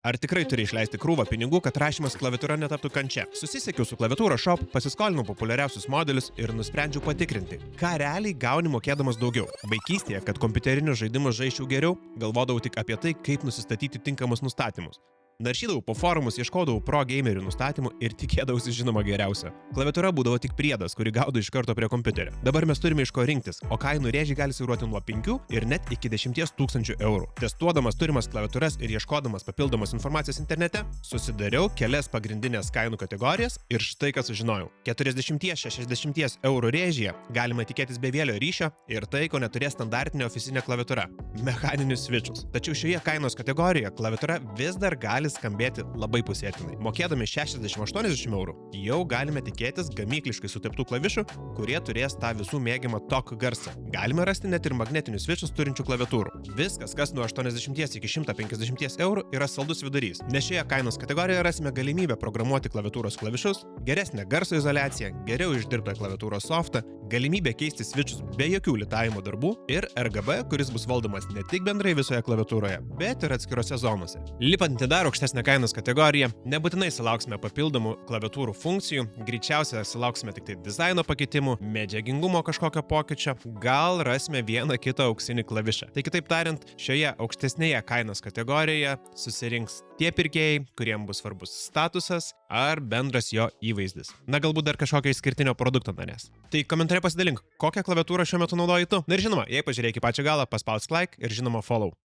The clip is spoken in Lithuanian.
Ar tikrai turi išleisti krūvą pinigų, kad rašymas klaviatūra netaptų kančia? Susisiekiau su klaviatūros shop, pasiskolinau populiariausius modelius ir nusprendžiau patikrinti, ką realiai gauni mokėdamas daugiau. Vaikystėje, kad kompiuterinius žaidimus žaisčiau geriau, galvodavau tik apie tai, kaip nusistatyti tinkamus nustatymus. Naršydavau po forumus, ieškodavau pro gamerių nustatymų ir tikėdavausi žinoma geriausio. Klaviatūra būdavo tik priedas, kurį gaudau iš karto prie kompiuterio. Dabar mes turime iš ko rinktis, o kainų rėžiai gali svyruoti nuo 5 ir net iki 10 000 eurų. Testuodamas turimas klaviatūras ir ieškodamas papildomos informacijos internete, susidariau kelias pagrindinės kainų kategorijas ir štai ką sužinojau. 40–60 eurų rėžyje galima tikėtis bevėlio ryšio ir tai, ko neturės standartinė ofisinė klaviatūra – mechaninius switchus. Tačiau šioje kainos kategorijoje klaviatūra vis dar gali skambėti labai pusėtinai. Mokėdami 60–80 eurų jau galime tikėtis gamykliškai suteptų klavišų, kurie turės tą visų mėgiamą TOC garsą. Galime rasti net ir magnetinius switchus turinčių klaviatūrų. Viskas, kas nuo 80 iki 150 eurų, yra saldus vidurys, nes šioje kainos kategorijoje rasime galimybę programuoti klaviatūros klavišus, geresnę garso izoliaciją, geriau išdirbtą klaviatūros softą, galimybę keisti switchus be jokių litavimo darbų ir RGB, kuris bus valdomas ne tik bendrai visoje klaviatūroje, bet ir atskirose zonose. Lipant į dar aukštesnę kainos kategoriją, nebūtinai sulauksime papildomų klaviatūrų funkcijų, greičiausiai sulauksime tik tai dizaino pakeitimų, medžiagingumo kažkokio pokyčio, gal rasime vieną kitą auksinį klavišą. Tai kitaip tariant, šioje aukštesnėje kainos kategorijoje susirinks tie pirkėjai, kuriems bus svarbus statusas ar bendras jo įvaizdis. Na, galbūt dar kažkokio išskirtinio produkto norės. Tai komentare pasidalink, kokią klaviatūrą šiuo metu naudoji tu. Na ir žinoma, jei pažiūrėjai iki pačio galo, paspausk like ir žinoma follow.